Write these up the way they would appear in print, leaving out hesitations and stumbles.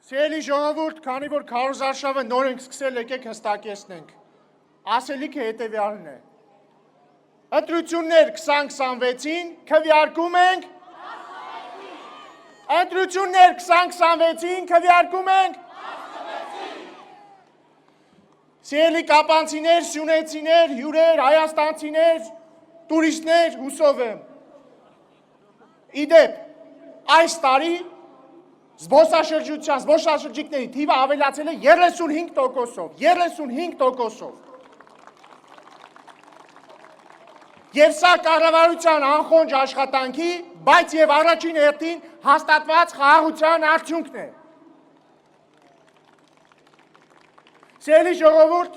Սիրելի ժողովուրդ, քանի որ քարոզարշավը նոր ենք սկսել, եկեք հստակեցնենք։ Ասելիքը հետևյալն է։ Ընտրություններ 2026-ին քվեարկում ենք Ընտրություններ 2026-ին քվեարկում ենք Սիրելի կապանցիներ, սյունեցիներ, հյուրեր, հայաստանցիներ, տուրիստներ, հուսով եմ։ Իդեպ, այս տարի զբոսաշրջիկների թիվը ավելացել է 35%-ով, 35%-ով։ Եվ սա կառավարության անխոնջ աշխատանքի, բայց եւ առաջին հերթին հաստատված խաղաղության արդյունքն է։ Սիրելի ժողովուրդ,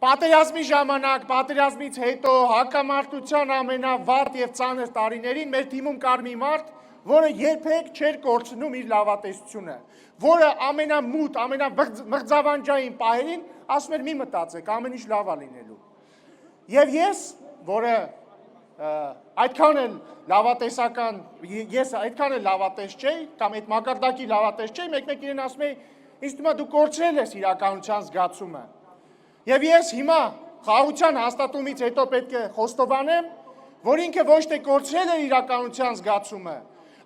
պատերազմի ժամանակ, պատերազմից հետո հակամարտության ամենավարդ եւ ծանր տարիներին մեր թիմում կար մի մարդ, որը երբեք չէր կորցնում իր լավատեսությունը, որը ամենամութ, ամենամղձավանջային պահերին ասում էր մի մտածեք, ամեն ինչ լավ է լինելու։ Եվ ես, որը այդքան էլ լավատես չէի, կամ այդ մակարդակի լավատես չէի, մեկ-մեկ իրեն ասում էի, ինձ թվում է դու կորցրել ես իրականության զգացումը։ Եվ ես հիմա խաղաղության հաստատումից հետո պետք է խոստովանեմ, որ ինքը ոչ թե կորցրել էր իրականության զգացումը,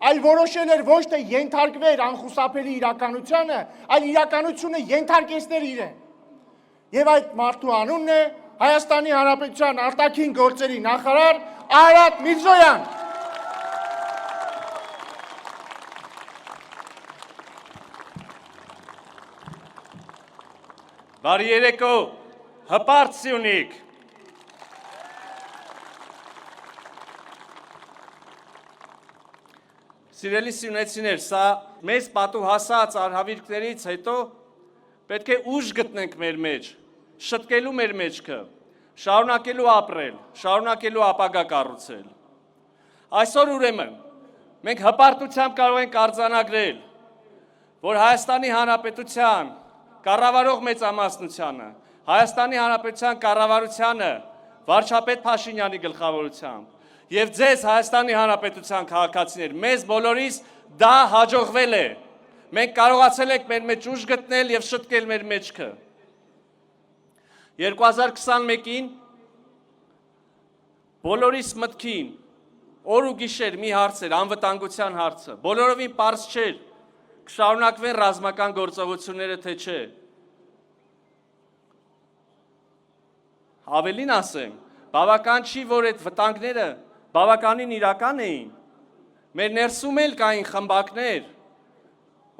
այլ որոշել էր ոչ թե ենթարկվեր անխուսափելի իրականությանը, այլ իրականությունը ենթարկեցներ իրեն։ Եվ այդ մարդու անունն է Հայաստանի Հանրապետության արտաքին գործերի նախարար Արարատ Միրզոյան։ Բարի երեկո, հպարտ Սյունիք։ Սիրելի սյունեցիներ, սա մեզ պատուհասած արհավիրքներից հետո պետք է ուժ գտնենք մեր մեջ, շտկելու մեր մեջքը, շարունակելու ապրել, շարունակելու ապագա կառուցել։ Այսօր ուրեմն մենք հպարտությամբ կարող ենք արձանագրել, որ Հայաստանի Հանրապետության կառավարող մեծամասնությանը, Հայաստանի Հանրապետության կառավարությանը վարչապետ Փաշինյանի գլխավորությամբ եւ ձեզ Հայաստանի Հանրապետության քաղաքացիներ, մեզ բոլորիս դա հաջողվել է։ Մենք կարողացել ենք մեր մեջ ուժ գտնել եւ շտկել մեր մեջքը։ 2021-ին բոլորիս մտքին օր ու գիշեր մի հարց էր, անվտանգության հարցը։ Բոլորովին պարզ չէր, կշարունակվեն ռազմական գործողությունները թե չէ։ Ավելին ասեմ, բավական չի, որ այդ վտանգները բավականին իրական էին։ Մեր ներսում էլ կային խմբակներ,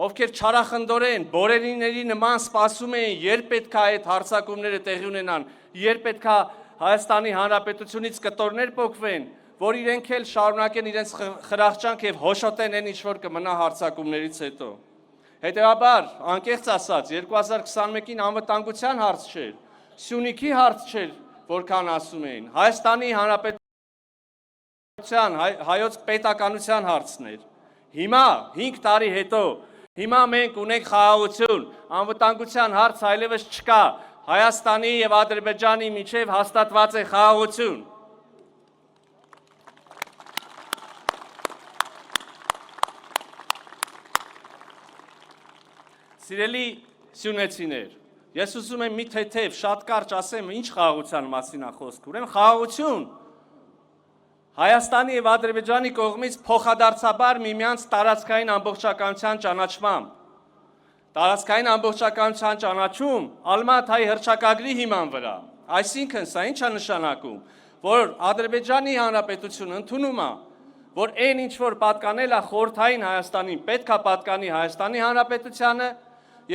ովքեր չարախնդորեն, բորերիների նման սպասում էին, երբ պետք է այդ հարձակումները տեղի ունենան, երբ պետք է Հայաստանի Հանրապետությունից կտորներ պոկվեն, որ իրենք էլ շարունակեն իրենց խրախճանք եւ հոշոտեն այն ինչ որ կմնա հարձակումներից հետո։ Հետևաբար, անկեղծ ասած, 2021-ին անվտանգության հարց չէր, Սյունիքի հարց չէր, որքան ասում էին, Հայաստանի Հանրապետության, հայոց պետականության հարցն էր։ Հիմա 5 տարի հետո, հիմա մենք ունենք խաղաղություն, անվտանգության հարց այլևս չկա, Հայաստանի եւ Ադրբեջանի միջև հաստատված է խաղաղություն։ Սիրելի սյունեցիներ, ես ուզում եմ մի թեթև շատ կարճ ասեմ, ինչ խաղաղության մասին է խոսքը։ Ուրեմն խաղաղություն Հայաստանի եւ Ադրբեջանի կողմից փոխադարձաբար միմյանց տարածքային ամբողջականության ճանաչմամբ։ Տարածքային ամբողջականության ճանաչում Ալմաթայի հռչակագրի հիման վրա։ Այսինքն սա ինչ է նշանակում, որ Ադրբեջանի Հանրապետությունը ընդունում է, որ այն ինչ որ պատկանել է խորհրդային Հայաստանին, պետք է պատկանի Հայաստանի Հանրապետությանը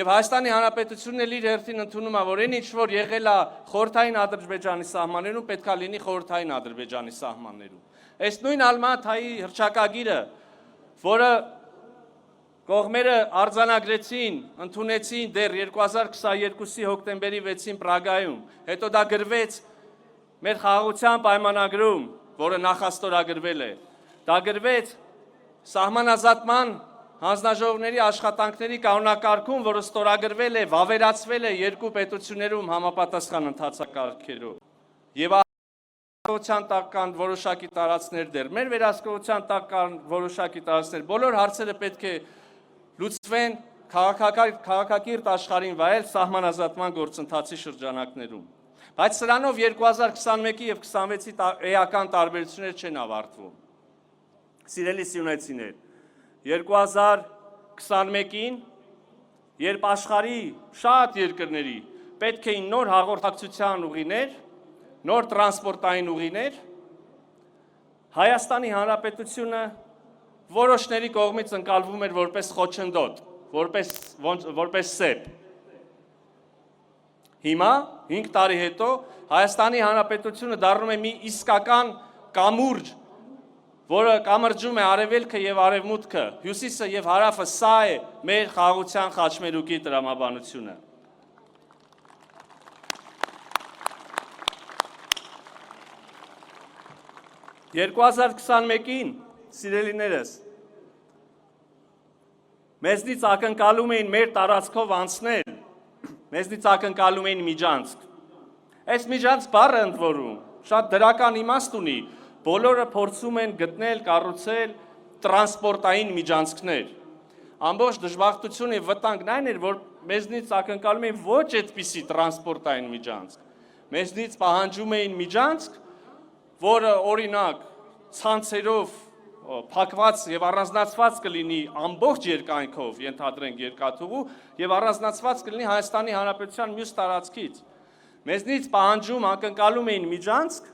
եւ Հայաստանի Հանրապետությունն էլ իր հերթին ընդունում է, որ այն ինչ որ եղել է խորհրդային Ադրբեջանի սահմաններում, պետք է լինի խորհրդային Ադրբեջանի սահմաններում։ Այս նույն Ալմաթայի հռչակագիրը, որը կողմերը արձանագրեցին, ընդունեցին դեռ 2022-ի հոկտեմբերի 6-ին Պրագայում, հետո դա գրվեց մեր խաղաղության պայմանագրում, որը նախաստորագրվել է, դա գրվեց սահմանազատման հանձնաժողովների աշխատանքների կանոնակարգում, որը ստորագրվել է, վավերացվել է երկու պետություններում համապատասխան ընթացակարգերով։ Եվ վերահսկողության տակ կան որոշակի տարածքներ դեռ, մեր վերահսկողության տակ կան որոշակի տարածքներ, բոլոր հարցերը պետք է լուծվեն քաղաքակիրթ աշխարհին վայել սահմանազատման գործընթացի շրջանակներում։ Բայց սրանով 2021-ի եւ 26-ի էական տարբերություններ չեն ավարտվում։ Սիրելի սյունեցիներ, 2021-ին, երբ աշխարհի շատ երկրների պետք էին նոր հաղորդակցության ուղիներ, նոր տրանսպորտային ուղիներ, Հայաստանի Հանրապետությունը որոշների կողմից ընկալվում էր որպես խոչընդոտ, որպես սեպ։ Հիմա 5 տարի հետո Հայաստանի Հանրապետությունը դառնում է մի իսկական կամուրջ, որը կամրջում է արևելքը եւ արևմուտքը, հյուսիսը եւ հարավը, սա է մեր խաղաղության խաչմերուկի տրամաբանությունը։ «2021-ին, սիրելիներս, մեզնից ակնկալում էին մեր տարածքով անցնել, մեզնից ակնկալում էին Միջանցք։ Այս Միջանցք բառը ընդ որում շատ դրական իմաստ ունի, բոլորը փորձում են գտնել, կառուցել տրանսպորտային միջանցքներ։ Ամբողջ դժբախտությունը եւ վտանգն այն էր, որ մեզնից ակնկալում էին ոչ այդպիսի տրանսպորտային միջանցք։ Մեզնից պահանջում էին միջանցք, որը օրինակ ցանցերով փակված եւ առանձնացված կլինի ամբողջ երկայնքով, ենթադրենք երկաթուղու, եւ առանձնացված կլինի Հայաստանի Հանրապետության մյուս տարածքից։ Մեզնից պահանջում ակնկալում էին միջանցք,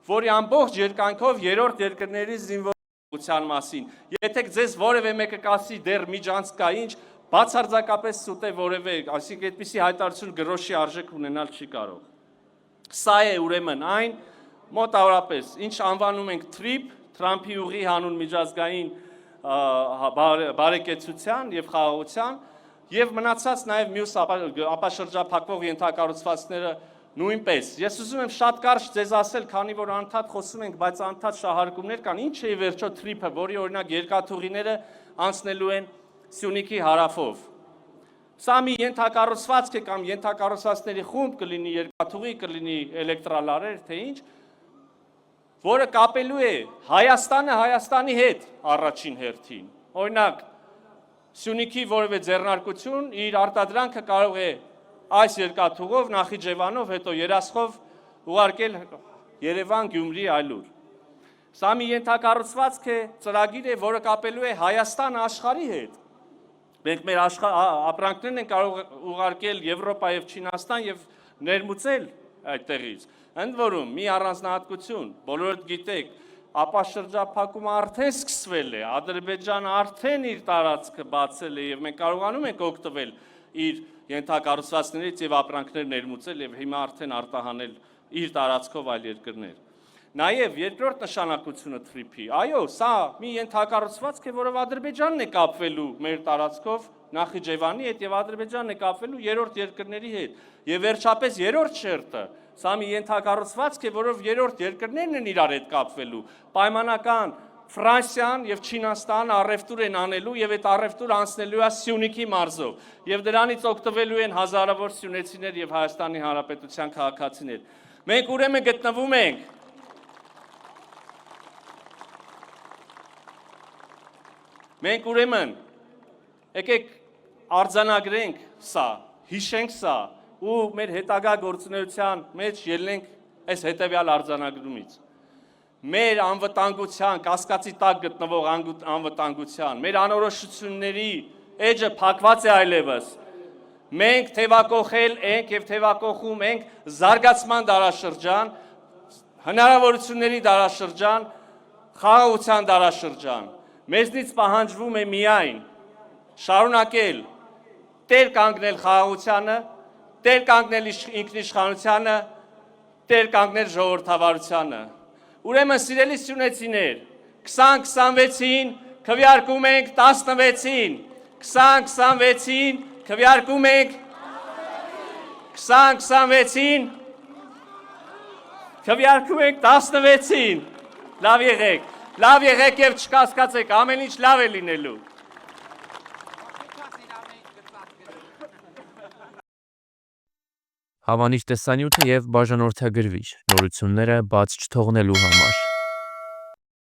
որի ամբողջ երկայնքով երրորդ երկրների զինվորության մասին։ Եթե ձեզ որևէ մեկը կասի դեռ միջանցք կա ինչ, բացարձակապես սուտ է որևէ, այսինքն այդպիսի հայտարարություն գրոշի արժեք ունենալ չի կարող։ Սա է ուրեմն այն մոտավորապես, ինչ անվանում ենք TRIP, Թրամփի ուղի հանուն միջազգային բարեկեցության եւ խաղաղության, եւ մնացած նաեւ մյուս ապաշրջափակվող ենթակառուցվածքները նույնպես։ Ես ուզում եմ շատ կարճ ձեզ ասել, քանի որ անդադ խոսում ենք, բայց անդադ շահարկումներ կան, ինչ է ի վերջո TRIP-ը, որի օրինակ երկաթուղիները անցնելու են Սյունիքի հարավով։ Սա մի ենթակառուցվածք է կամ ենթակառուցվածքների խումբ կլինի, երկաթուղի կլինի, էլեկտրալարեր, թե ինչ, որը կապելու է Հայաստանը Հայաստանի հետ առաջին հերթին։ Օրինակ, Սյունիքի որևէ ձեռնարկություն իր արտադրանքը կարող է այս երկաթուղով, Նախիջևանով, հետո Երասխով ուղարկել Երևան, Գյումրի, այլուր։ Սա մի ենթակառուցվածք է, ծրագիր է, որը կապելու է Հայաստանը աշխարհի հետ։ Մենք մեր ապրանքներն են կարող ուղարկել Եվրոպա եւ Չինաստան եւ ներմուծել այդտեղից։ Ընդ որում, մի առանձնահատկություն, բոլորդ գիտեք, ապաշրջափակումը արդեն սկսվել է, Ադրբեջանը արդեն իր տարածքը բացել է եւ մենք կարողանում ենք օգտվել իր ենթակառուցվածքներից եւ ապրանքներ ներմուծել եւ հիմա արդեն արտահանել իր տարածքով այլ երկրներ։ Նաեւ երկրորդ նշանակությունը TRIP-ի, այո, սա մի ենթակառուցվածք է, որով Ադրբեջանն է կապվելու մեր տարածքով Նախիջևանի հետ եւ Ադրբեջանն է կապվելու երրորդ երկրների հետ։ Եվ վերջապես երրորդ շերտը, սա մի ենթակառուցվածք է, որով երրորդ երկրներն են իրար հետ կապվելու։ Պայմանական Ֆրանսիան եւ Չինաստանը առևտուր են անելու եւ այդ առևտուրը անցնելու է Սյունիքի մարզով եւ դրանից օգտվելու են հազարավոր սյունեցիներ եւ Հայաստանի Հանրապետության քաղաքացիներ։ Մենք ուրեմն գտնվում ենք Մենք ուրեմն եկեք արձանագրենք սա, հիշենք սա ու մեր հետագա գործունեության մեջ ելնենք այս հետևյալ արձանագրումից։ Մեր անվտանգության, կասկածի տակ գտնվող անվտանգության, մեր անորոշությունների էջը փակված է այլևս։ Մենք թևակողել ենք եւ թևակողում ենք զարգացման դարաշրջան, հնարավորությունների դարաշրջան, խաղաղության դարաշրջան։ Մեզնից պահանջվում է միայն շարունակել տեր կանգնել խաղաղությանը, տեր կանգնել ինքնիշխանությանը, տեր կանգնել ժողովրդավարությանը։ Ուրեմն սիրելի սյունեցիներ, 2026-ին քվեարկում ենք 16-ին, 2026-ին քվեարկում ենք 2026-ին քվեարկում ենք 16-ին։ Լավ եղեք եւ չկասկածեք, ամեն ինչ լավ է լինելու։ Հավանիչ տեսանյութը եւ բաժանորդագրվիչ նորությունները բաց չթողնելու համար